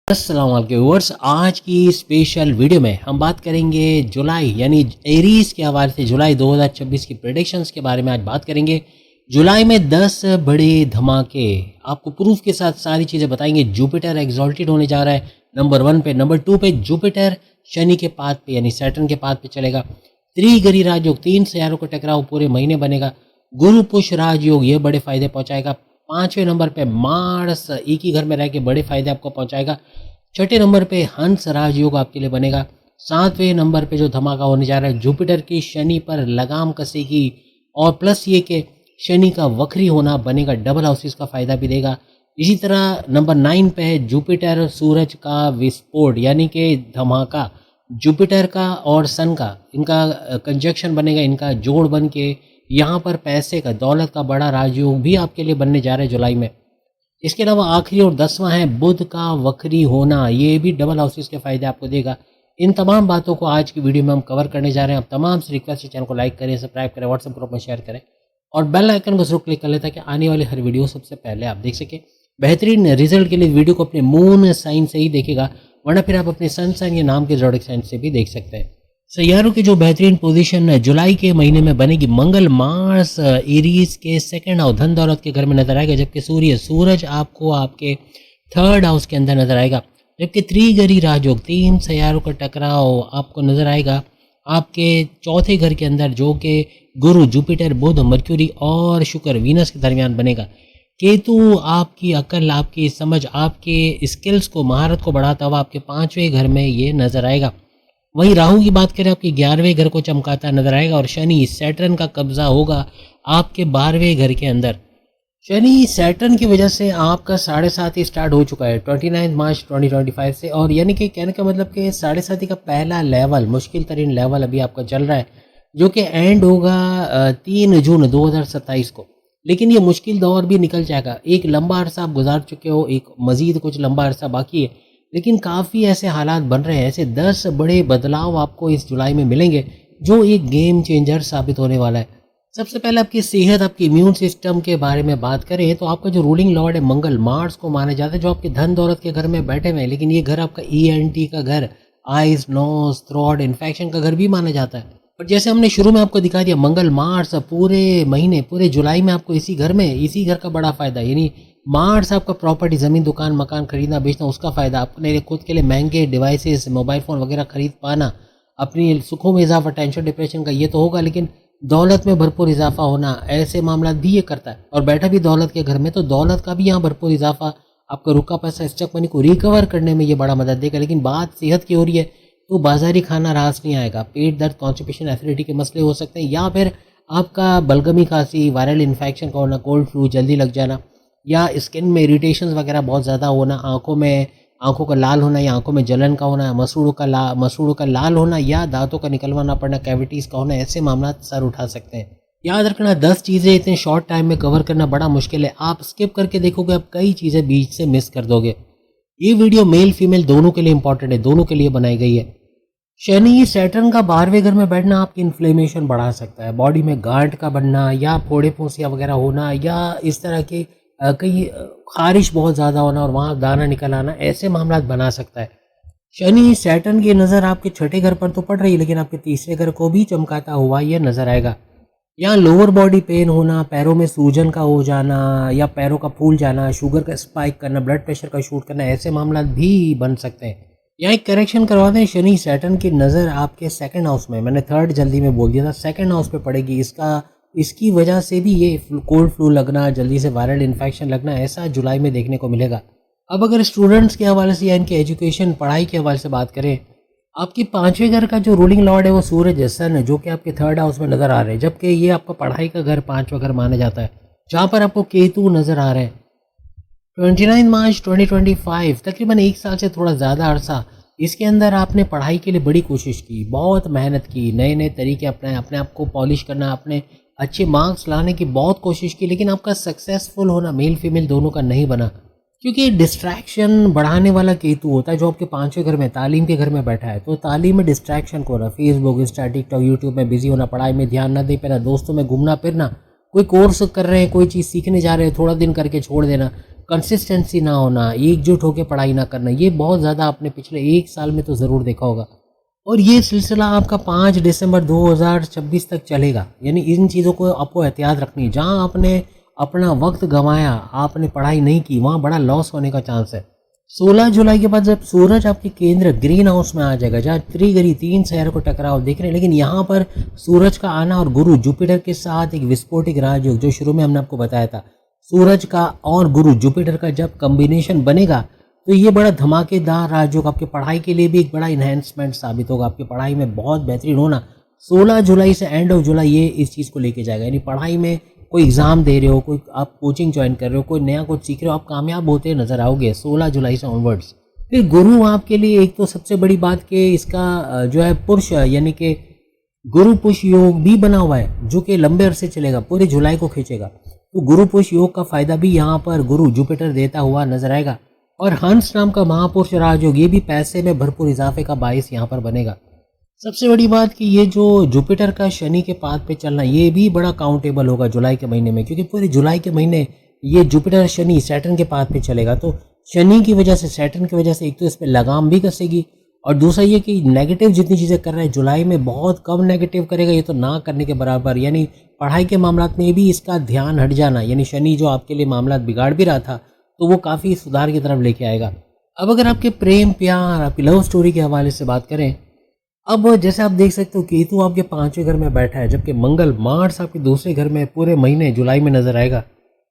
अस्सलाम वालेकुम व्यूअर्स। आज की स्पेशल वीडियो में हम बात करेंगे जुलाई यानी एरीज के हवाले से जुलाई 2026 की प्रेडिक्शंस के बारे में। आज बात करेंगे जुलाई में 10 बड़े धमाके, आपको प्रूफ के साथ सारी चीज़ें बताएंगे। जुपिटर एग्जॉल्टेड होने जा रहा है नंबर 1 पे। नंबर 2 पे जुपिटर शनि के पाथ पे यानी सैटर्न के पाथ पे चलेगा। त्रिगरी राजयोग, 3 सितारों का टकराव पूरे महीने बनेगा। गुरु पुष राजयोग ये बड़े फायदे पहुंचाएगा। 5वें नंबर पे मार्स एक ही घर में रह के बड़े फायदे आपको पहुंचाएगा। 6ठे नंबर पे हंस राजयोग आपके लिए बनेगा। 7वें नंबर पे जो धमाका होने जा रहा है जुपिटर की शनि पर लगाम कसेगी, और प्लस ये कि शनि का वक्री होना बनेगा, डबल हाउसेस का फायदा भी देगा। इसी तरह नंबर 9 पे है जुपिटर सूरज का विस्फोट यानी कि धमाका। जुपिटर का और सन का इनका कंजक्शन बनेगा, इनका जोड़ बन के यहाँ पर पैसे का, दौलत का बड़ा राजयोग भी आपके लिए बनने जा रहा है जुलाई में। इसके अलावा आखिरी और 10वां है बुध का वक्री होना, ये भी डबल हाउसेस के फायदे आपको देगा। इन तमाम बातों को आज की वीडियो में हम कवर करने जा रहे हैं। आप तमाम से रिक्वेस्ट है चैनल को लाइक करें, सब्सक्राइब करें, व्हाट्सएप ग्रुप में शेयर करें और बेल आइकन को जरूर क्लिक कर लें ताकि आने वाली हर वीडियो सबसे पहले आप देख सकें। बेहतरीन रिजल्ट के लिए वीडियो को अपने मून साइन से ही देखेगा, वरना फिर आप अपने सन साइन या नाम के ज़ोडिएक साइन से भी देख सकते हैं। सैयारों की जो बेहतरीन पोजीशन जुलाई के महीने में बनेगी, मंगल मार्स एरीज के सेकंड हाउस धन दौलत के घर में नजर आएगा, जबकि सूरज आपको आपके थर्ड हाउस के अंदर नजर आएगा। जबकि त्रिगरी राजयोग, 3 सैयारों का टकराव आपको नजर आएगा आपके चौथे घर के अंदर, जो कि गुरु, जुपिटर, बुध, मर्क्यूरी और शुक्र, वीनस के दरमियान बनेगा। केतु आपकी अकल, आपकी समझ, आपके स्किल्स को, महारत को बढ़ाता हुआ आपके 5वें घर में ये नजर आएगा। वहीं राहु की बात करें, आपके 11वें घर को चमकाता नजर आएगा और शनि सैटर्न का कब्जा होगा आपके 12वें घर के अंदर। शनि सैटर्न की वजह से आपका 7.5 स्टार्ट हो चुका है 29 मार्च 2025 से, और यानी कि कहने का मतलब कि 7.5 का पहला लेवल, मुश्किल तरीन लेवल अभी आपका चल रहा है, जो कि एंड होगा 3 जून 2027 को। लेकिन ये मुश्किल दौर भी निकल जाएगा। एक लंबा अरसा आप गुजार चुके हो, एक मजीद कुछ लंबा अरसा बाकी है, लेकिन काफ़ी ऐसे हालात बन रहे हैं, ऐसे 10 बड़े बदलाव आपको इस जुलाई में मिलेंगे जो एक गेम चेंजर साबित होने वाला है। सबसे पहले आपकी सेहत, आपकी इम्यून सिस्टम के बारे में बात करें तो आपका जो रूलिंग लॉर्ड है मंगल, मार्स को माना जाता है, जो आपके धन दौलत के घर में बैठे हुए हैं, लेकिन ये घर आपका ENT का घर, आइज, नोज, थ्रोट इन्फेक्शन का घर भी माना जाता है। और जैसे हमने शुरू में आपको दिखा दिया, मंगल मार्स पूरे महीने, पूरे जुलाई में आपको इसी घर का बड़ा फायदा, यानी मार्स आपका प्रॉपर्टी, ज़मीन, दुकान, मकान खरीदना बेचना, उसका फ़ायदा, अपने खुद के लिए महंगे डिवाइसेस, मोबाइल फ़ोन वगैरह खरीद पाना, अपनी सुखों में इजाफा, टेंशन डिप्रेशन का ये तो होगा, लेकिन दौलत में भरपूर इजाफा होना, ऐसे मामला भी ये करता है। और बैठा भी दौलत के घर में, तो दौलत का भी यहाँ भरपूर इजाफा, आपका रुका पैसा, स्टक मनी को रिकवर करने में ये बड़ा मदद देगा। लेकिन बात सेहत की हो रही है तो बाजारी खाना रास नहीं आएगा, पेट दर्द, कॉन्स्टिपेशन, एसिडिटी के मसले हो सकते हैं, या फिर आपका बलगमी, खांसी, वायरल इन्फेक्शन का होना, कोल्ड फ्लू जल्दी लग जाना, या स्किन में इरिटेशंस वगैरह बहुत ज़्यादा होना, आंखों का लाल होना या आंखों में जलन का होना, मसूड़ों का लाल होना या दांतों का निकलवाना पड़ना, कैविटीज़ का होना, ऐसे मामला सर उठा सकते हैं। याद रखना 10 चीज़ें इतने शॉर्ट टाइम में कवर करना बड़ा मुश्किल है। आप स्किप करके देखोगे, आप कई चीज़ें बीच से मिस कर दोगे। ये वीडियो मेल फीमेल दोनों के लिए इंपॉर्टेंट है, दोनों के लिए बनाई गई है। शनि सैटर्न का 12वें घर में बैठना आपकी इन्फ्लेमेशन बढ़ा सकता है, बॉडी में गांठ का बनना या फोड़े फुंसियाँ वगैरह होना, या इस तरह के कहीं खारिश बहुत ज़्यादा होना और वहाँ दाना निकल आना, ऐसे मामला बना सकता है। शनि सैटर्न की नज़र आपके 6ठे घर पर तो पड़ रही है, लेकिन आपके 3रे घर को भी चमकाता हुआ यह नज़र आएगा। यहाँ लोअर बॉडी पेन होना, पैरों में सूजन का हो जाना या पैरों का फूल जाना, शुगर का स्पाइक करना, ब्लड प्रेशर का शूट करना, ऐसे मामला भी बन सकते हैं। यहाँ एक करेक्शन करवा दें, शनि सैटर्न की नज़र आपके सेकंड हाउस में, मैंने थर्ड जल्दी में बोल दिया था, सेकंड हाउस पे पड़ेगी। इसकी वजह से भी ये कोल्ड फ्लू लगना, जल्दी से वायरल इन्फेक्शन लगना, ऐसा जुलाई में देखने को मिलेगा। अब अगर स्टूडेंट्स के हवाले से या इनके एजुकेशन, पढ़ाई के हवाले से बात करें, आपकी 5वें घर का जो रूलिंग लॉर्ड है वो सूरज है, सन, जो कि आपके थर्ड हाउस में नज़र आ रहे हैं, जबकि ये आपका पढ़ाई का घर, 5वां घर माना जाता है, जहाँ पर आपको केतु नज़र आ रहे हैं। 29 मार्च 2025, तकरीबन 1 साल से थोड़ा ज़्यादा अरसा, इसके अंदर आपने पढ़ाई के लिए बड़ी कोशिश की, बहुत मेहनत की, नए नए तरीके अपनाए, अपने आप को पॉलिश करना, अपने अच्छे मार्क्स लाने की बहुत कोशिश की, लेकिन आपका सक्सेसफुल होना मेल फीमेल दोनों का नहीं बना, क्योंकि डिस्ट्रैक्शन बढ़ाने वाला केतु होता है जो आपके 5वें घर में, तालीम के घर में बैठा है। तो तालीम में डिस्ट्रैक्शन को रहा, फेसबुक, इंस्टा, टिकटॉक, यूट्यूब में बिजी होना, पढ़ाई में ध्यान न दे पाना, दोस्तों में घूमना फिरना, कोई कोर्स कर रहे हैं, कोई चीज़ सीखने जा रहे हैं, थोड़ा दिन करके छोड़ देना, कंसिस्टेंसी ना होना, एकजुट होकर पढ़ाई ना करना, ये बहुत ज़्यादा आपने पिछले 1 साल में तो ज़रूर देखा होगा। और ये सिलसिला आपका 5 दिसंबर 2026 तक चलेगा। यानी इन चीज़ों को आपको एहतियात रखनी है। जहाँ आपने अपना वक्त गंवाया, आपने पढ़ाई नहीं की, वहाँ बड़ा लॉस होने का चांस है। 16 जुलाई के बाद जब सूरज आपके केंद्र ग्रीन हाउस में आ जाएगा, जहाँ त्रिगरी 3 शहर को टकराव देख रहे हैं, लेकिन यहाँ पर सूरज का आना और गुरु जुपिटर के साथ एक विस्फोटिक राजयोग, जो शुरू में हमने आपको बताया था, सूरज का और गुरु जुपिटर का जब कॉम्बिनेशन बनेगा तो ये बड़ा धमाकेदार राजयोग आपकी पढ़ाई के लिए भी एक बड़ा इन्हेंसमेंट साबित होगा। आपकी पढ़ाई में बहुत बेहतरीन होना 16 जुलाई से एंड ऑफ जुलाई ये इस चीज़ को लेके जाएगा। यानी पढ़ाई में कोई एग्ज़ाम दे रहे हो, कोई आप कोचिंग ज्वाइन कर रहे हो, कोई नया कुछ सीख रहे हो, आप कामयाब होते नजर आओगे 16 जुलाई से ऑनवर्ड्स। फिर गुरु आपके लिए एक तो सबसे बड़ी बात कि इसका जो है पुरुष यानी कि गुरु पुष योग भी बना हुआ है, जो कि लंबे अरसे चलेगा, पूरे जुलाई को खींचेगा। तो गुरु पुष योग का फायदा भी यहाँ पर गुरु जुपिटर देता हुआ नजर आएगा। और हंस नाम का महापुरुष राजयोग, ये भी पैसे में भरपूर इजाफे का बायस यहाँ पर बनेगा। सबसे बड़ी बात कि ये जो जुपिटर का शनि के पाथ पे चलना, ये भी बड़ा काउंटेबल होगा जुलाई के महीने में, क्योंकि पूरे जुलाई के महीने ये जुपिटर शनि सैटर्न के पाथ पे चलेगा। तो शनि की वजह से, सैटर्न की वजह से एक तो इस पर लगाम भी कसेगी, और दूसरा ये कि नेगेटिव जितनी चीज़ें कर रहा है जुलाई में बहुत कम नेगेटिव करेगा, ये तो ना करने के बराबर। यानी पढ़ाई के मामला में भी इसका ध्यान हट जाना, यानी शनि जो आपके लिए मामला बिगाड़ भी रहा था तो वो काफ़ी सुधार की तरफ लेके आएगा। अब अगर आपके प्रेम प्यार, आपकी लव स्टोरी के हवाले से बात करें, अब जैसे आप देख सकते हो केतु आपके 5वें घर में बैठा है, जबकि मंगल मार्स आपके दूसरे घर में पूरे महीने जुलाई में नजर आएगा।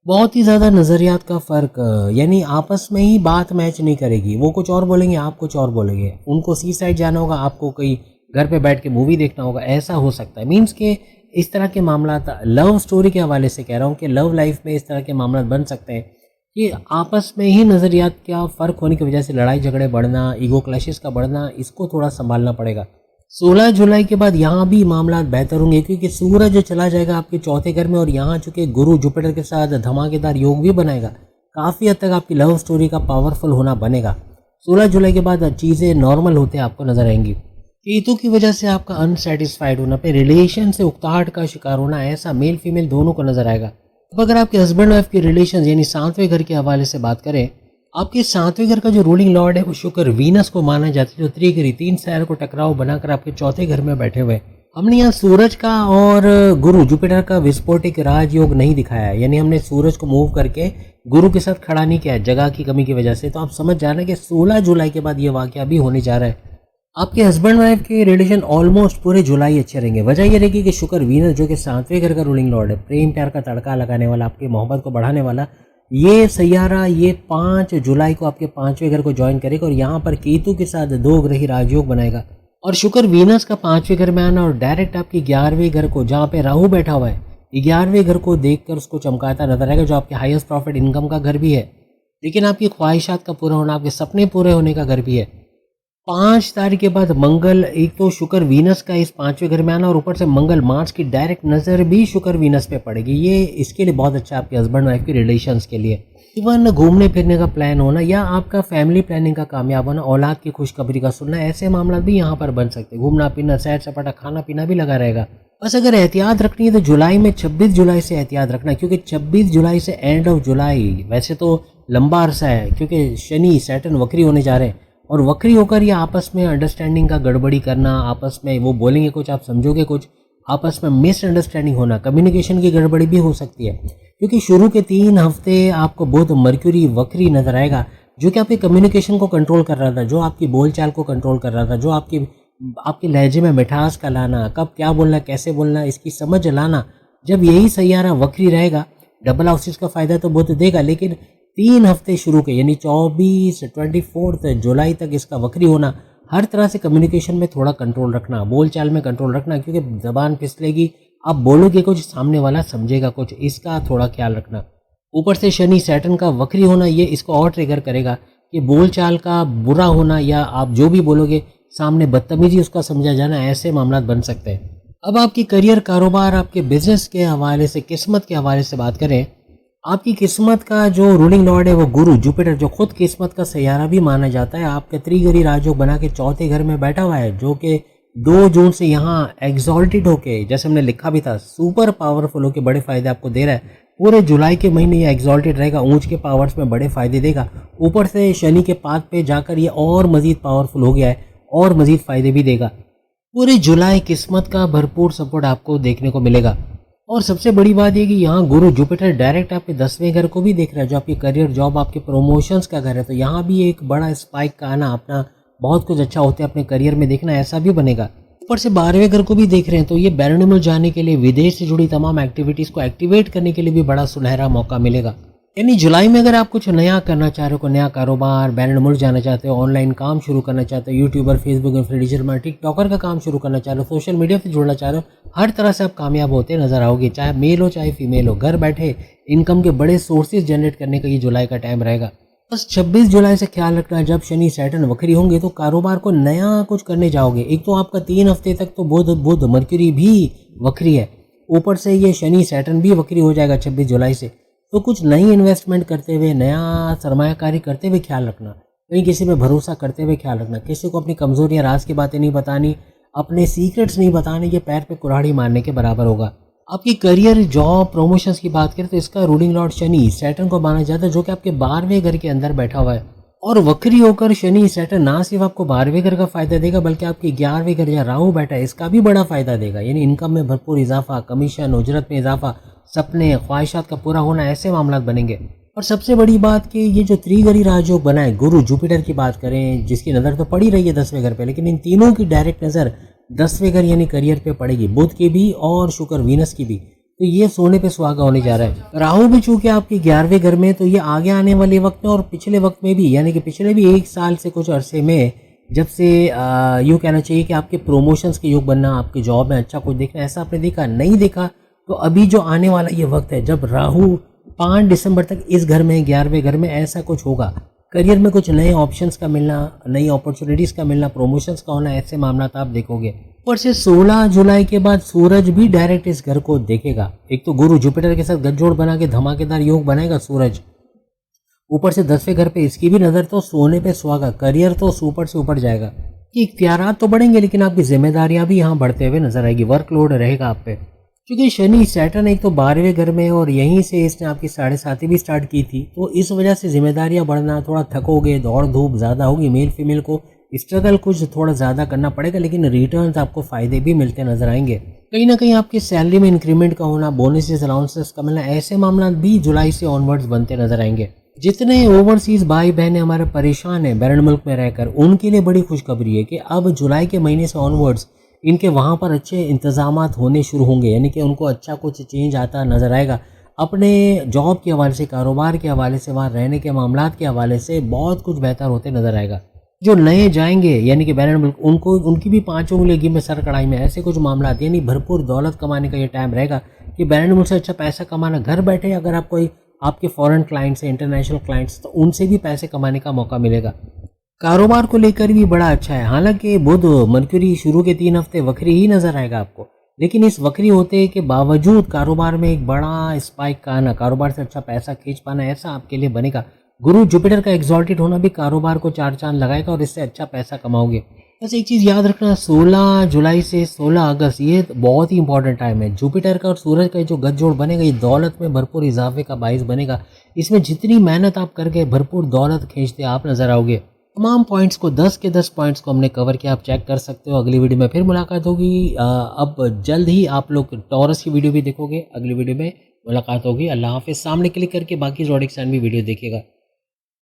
बहुत ही ज़्यादा नज़रियात का फ़र्क, यानी आपस में ही बात मैच नहीं करेगी। वो कुछ और बोलेंगे, आप कुछ और बोलेंगे। उनको सी साइड जाना होगा, आपको कहीं घर पे बैठ के मूवी देखना होगा, ऐसा हो सकता है। मीन्स के इस तरह के मामला, लव स्टोरी के हवाले से कह रहा हूँ कि लव लाइफ में इस तरह के मामला बन सकते हैं कि आपस में ही नज़रियात का फ़र्क होने की वजह से लड़ाई झगड़े बढ़ना, ईगो क्लैशेस का बढ़ना, इसको थोड़ा संभालना पड़ेगा। 16 जुलाई के बाद यहाँ भी मामला बेहतर होंगे, क्योंकि सूरज चला जाएगा आपके 4थे घर में, और यहाँ चूँकि गुरु जुपिटर के साथ धमाकेदार योग भी बनाएगा। काफ़ी हद तक आपकी लव स्टोरी का पावरफुल होना बनेगा। 16 जुलाई के बाद चीज़ें नॉर्मल होते आपको नजर आएंगी। केतु की वजह से आपका अनसेटिस्फाइड होना, अपने रिलेशन से उकताहट का शिकार होना, ऐसा मेल फीमेल दोनों को नजर आएगा। अब अगर आपके हस्बैंड वाइफ के रिलेशन यानी 7वें घर के हवाले से बात करें, आपके 7वें घर का जो रूलिंग लॉर्ड है वो शुक्र त्रिवीनस को माना जाता है, जो त्रिगिरी 3 शहर को टकराव बनाकर आपके 4थे घर में बैठे हुए। हमने यहाँ सूरज का और गुरु जुपिटर का विस्फोटिक राजयोग नहीं दिखाया है, यानी हमने सूरज को मूव करके गुरु के साथ खड़ा नहीं किया है जगह की कमी की वजह से। तो आप समझ जा रहे हैं कि 16 जुलाई के बाद ये वाकया भी होने जा रहा है। आपके हस्बैंड वाइफ के रिलेशन ऑलमोस्ट पूरे जुलाई अच्छे रहेंगे। वजह यह रहेगी कि शुक्र वीनस जो कि 7वें घर का रूलिंग लॉर्ड है, प्रेम प्यार का तड़का लगाने वाला, आपकी मोहब्बत को बढ़ाने वाला, ये सैयारा ये 5 जुलाई को आपके 5वें घर को ज्वाइन करेगा और यहाँ पर केतु के साथ 2 ग्रही राजयोग बनाएगा। और शुक्र वीनस का 5वें घर में आना और डायरेक्ट आपकी 11वें घर को, जहाँ पे राहु बैठा हुआ है, 11वें घर को देखकर उसको चमकाता नजर आएगा, जो आपके हाईएस्ट प्रॉफिट इनकम का घर भी है, लेकिन आपकी ख्वाहिशात का पूरा होना, आपके सपने पूरे होने का घर भी है। 5 तारीख के बाद मंगल, एक तो शुक्र वीनस का इस 5वें घर में आना और ऊपर से मंगल मार्स की डायरेक्ट नज़र भी शुक्र वीनस पे पड़ेगी। ये इसके लिए बहुत अच्छा आपके हस्बैंड वाइफ के रिलेशंस के लिए। इवन घूमने फिरने का प्लान होना या आपका फैमिली प्लानिंग का कामयाब होना, औलाद की खुशखबरी का सुनना, ऐसे मामला भी यहाँ पर बन सकते हैं। घूमना फिरना, सैर सपाटा, खाना पीना भी लगा रहेगा। बस अगर एहतियात रखनी है तो जुलाई में 26 जुलाई से एहतियात रखना, क्योंकि 26 जुलाई से एंड ऑफ जुलाई वैसे तो लंबा अरसा है, क्योंकि शनि सैटर्न वक्री होने जा रहे हैं और वक्री होकर ये आपस में अंडरस्टैंडिंग का गड़बड़ी करना, आपस में वो बोलेंगे कुछ, आप समझोगे कुछ, आपस में मिसअंडरस्टैंडिंग होना, कम्युनिकेशन की गड़बड़ी भी हो सकती है। क्योंकि शुरू के 3 हफ्ते आपको बहुत मर्क्यूरी वक्री नजर आएगा, जो कि आपके कम्युनिकेशन को कंट्रोल कर रहा था, जो आपकी बोलचाल को कंट्रोल कर रहा था, जो आपके लहजे में मिठास का लाना, कब क्या बोलना, कैसे बोलना, इसकी समझ लाना। जब यही सैयारा वक्री रहेगा, डबल हाउसेस का फायदा तो बहुत देगा, लेकिन 3 हफ्ते शुरू के यानी 24 जुलाई तक इसका वक्री होना, हर तरह से कम्युनिकेशन में थोड़ा कंट्रोल रखना, बोलचाल में कंट्रोल रखना, क्योंकि जबान फिसलेगी, आप बोलोगे कुछ, सामने वाला समझेगा कुछ, इसका थोड़ा ख्याल रखना। ऊपर से शनि सैटर्न का वक्री होना, ये इसको और ट्रिगर करेगा कि बोलचाल का बुरा होना या आप जो भी बोलोगे सामने बदतमीजी उसका समझा जाना, ऐसे मामला बन सकते हैं। अब आपकी करियर, कारोबार, आपके बिजनेस के हवाले से, किस्मत के हवाले से बात करें, आपकी किस्मत का जो रूलिंग लॉर्ड है वो गुरु जुपिटर, जो खुद किस्मत का सैयारा भी माना जाता है, आपके त्रिगरी राजयोग बना के 4थे घर में बैठा हुआ है, जो कि 2 जून से यहाँ एग्जॉल्टेड होके, जैसे हमने लिखा भी था, सुपर पावरफुल होके बड़े फायदे आपको दे रहा है। पूरे जुलाई के महीने ये एक्सॉल्टेड रहेगा, ऊंच के पावर्स में बड़े फायदे देगा। ऊपर से शनि के पाथ पे जाकर ये और मजीद पावरफुल हो गया है और मजीद फायदे भी देगा। पूरे जुलाई किस्मत का भरपूर सपोर्ट आपको देखने को मिलेगा। और सबसे बड़ी बात ये कि यहाँ गुरु जुपिटर डायरेक्ट आपके 10वें घर को भी देख रहा है, जो आपकी करियर, जॉब, आपके प्रमोशंस का घर है। तो यहाँ भी एक बड़ा स्पाइक का आना, अपना बहुत कुछ अच्छा होता है अपने करियर में देखना, ऐसा भी बनेगा। ऊपर से 12वें घर को भी देख रहे हैं, तो ये बैरनिमल जाने के लिए, विदेश से जुड़ी तमाम एक्टिविटीज़ को एक्टिवेट करने के लिए भी बड़ा सुनहरा मौका मिलेगा। यानी जुलाई में अगर आप कुछ नया करना चाह रहे हो, कोई नया कारोबार, बैरनिमल जाना चाहते हो, ऑनलाइन काम शुरू करना चाहते हो, YouTuber, Facebook digital marketing, TikToker का काम शुरू करना चाह रहे हो, सोशल मीडिया से जुड़ना चाह रहे हो, हर तरह से आप कामयाब होते नजर आओगे, चाहे मेल हो चाहे फीमेल हो। घर बैठे इनकम के बड़े सोर्सेज जनरेट करने का ये जुलाई का टाइम रहेगा। बस 26 जुलाई से ख्याल रखना, जब शनि सैटर्न वक्री होंगे तो कारोबार को नया कुछ करने जाओगे। एक तो आपका 3 हफ्ते तक तो बुध मर्क्यूरी भी वक्री है, ऊपर से ये शनि सैटर्न भी वक्री हो जाएगा 26 जुलाई से। तो कुछ नई इन्वेस्टमेंट करते हुए, नया सरमायाकारी करते हुए ख्याल रखना, कहीं किसी पे भरोसा करते हुए ख्याल रखना, किसी को अपनी कमजोरियां, राज की बातें नहीं बतानी, अपने सीक्रेट्स नहीं बताने, ये पैर पे कुल्हाड़ी मारने के बराबर होगा। आपकी करियर, जॉब, प्रमोशंस की बात करें तो इसका रूलिंग लॉर्ड शनि सैटर्न को माना जाता है, जो कि आपके 12वें घर के अंदर बैठा हुआ है। और वक्री होकर शनि सैटर्न ना सिर्फ आपको 12वें घर का फायदा देगा, बल्कि आपके 11वें घर जहाँ राहु बैठा है इसका भी बड़ा फायदा देगा। यानी इनकम में भरपूर इजाफा, कमीशन, उजरत में इजाफा, सपने, ख्वाहिशात का पूरा होना, ऐसे मामला बनेंगे। और सबसे बड़ी बात कि ये जो त्रिगरी राजयोग बना है, गुरु जुपिटर की बात करें, जिसकी नज़र तो पड़ी रही है 10वें घर पे, लेकिन इन तीनों की डायरेक्ट नज़र 10वें घर यानी करियर पे पड़ेगी, बुध की भी और शुक्र वीनस की भी। तो ये सोने पे सुहागा होने जा रहा है। राहु भी चूंकि आपके 11वें घर में, तो ये आगे आने वाले वक्त में और पिछले वक्त में भी, यानी कि पिछले भी 1 साल से कुछ अरसे में, जब से यूँ कहना चाहिए कि आपके प्रमोशंस के योग बनना, आपकी जॉब में अच्छा कुछ देखना, ऐसा आपने देखा नहीं देखा, तो अभी जो आने वाला ये वक्त है जब राहु 5 दिसंबर तक इस घर में, 11वें घर में, ऐसा कुछ होगा। करियर में कुछ नए ऑप्शंस का मिलना, नई अपॉर्चुनिटीज़ का मिलना, प्रमोशंस का होना, ऐसे मामला आप देखोगे। ऊपर से 16 जुलाई के बाद सूरज भी डायरेक्ट इस घर को देखेगा। एक तो गुरु जुपिटर के साथ गठजोड़ बना के धमाकेदार योग बनाएगा सूरज, ऊपर से 10वें घर पे इसकी भी नज़र, तो सोने पे सुहागा, करियर तो सुपर से ऊपर जाएगा। कि इख्तियारात तो बढ़ेंगे, लेकिन आपकी जिम्मेदारियां भी यहाँ बढ़ते हुए नजर आएगी, वर्कलोड रहेगा आप पे। क्योंकि शनि सैटर्न एक तो 12वें घर में, और यहीं से इसने आपकी 7.5 भी स्टार्ट की थी, तो इस वजह से जिम्मेदारियां बढ़ना, थोड़ा थकोगे, दौड़ धूप ज़्यादा होगी, मेल फीमेल को स्ट्रगल कुछ थोड़ा ज़्यादा करना पड़ेगा, लेकिन रिटर्न्स आपको फ़ायदे भी मिलते नजर आएंगे। कहीं ना कहीं आपकी सैलरी में इंक्रीमेंट का होना, बोनसेस, अलाउंसेस का मिलना, ऐसे मामला भी जुलाई से ऑनवर्ड्स बनते नजर आएंगे। जितने ओवरसीज भाई बहन हमारे परेशान हैं बैरन मुल्क में रहकर, उनके लिए बड़ी खुशखबरी है कि अब जुलाई के महीने से ऑनवर्ड्स इनके वहाँ पर अच्छे इंतजामात होने शुरू होंगे, यानी कि उनको अच्छा कुछ चेंज आता नज़र आएगा। अपने जॉब के हवाले से, कारोबार के हवाले से, वहाँ रहने के मामलात के हवाले से बहुत कुछ बेहतर होते नज़र आएगा। जो नए जाएंगे यानी कि बैरन मुल्क, उनको उनकी भी 5 उंगली घी में सर कढ़ाई में, ऐसे कुछ मामला, यानी भरपूर दौलत कमाने का ये टाइम रहेगा कि बैरन मुल्क से अच्छा पैसा कमाना, घर बैठे अगर आप कोई आपके फॉरेन क्लाइंट्स हैं, इंटरनेशनल क्लाइंट्स, तो उनसे भी पैसे कमाने का मौका मिलेगा। कारोबार को लेकर भी बड़ा अच्छा है। हालांकि बुध मरक्यूरी शुरू के 3 हफ्ते वक्री ही नजर आएगा आपको, लेकिन इस वक्री होते के बावजूद कारोबार में एक बड़ा स्पाइक का आना, कारोबार से अच्छा पैसा खींच पाना, ऐसा आपके लिए बनेगा। गुरु जुपिटर का एग्जॉल्टेड होना भी कारोबार को 4 चांद लगाएगा और इससे अच्छा पैसा कमाओगे। बस एक चीज़ याद रखना, 16 जुलाई से 16 अगस्त ये बहुत ही इंपॉर्टेंट टाइम है। जुपिटर का और सूरज का जो गठजोड़ बनेगा, ये दौलत में भरपूर इजाफे का बाइस बनेगा। इसमें जितनी मेहनत आप करके भरपूर दौलत खींचते आप नजर आओगे। तमाम पॉइंट्स को 10 के 10 पॉइंट्स को हमने कवर किया, आप चेक कर सकते हो। अगली वीडियो में फिर मुलाकात होगी। अब जल्द ही आप लोग टॉरस की वीडियो भी देखोगे। अगली वीडियो में मुलाकात होगी। अल्लाह हाफिज़। सामने क्लिक करके बाकी ज़ोडिएक साइन भी वीडियो देखिएगा।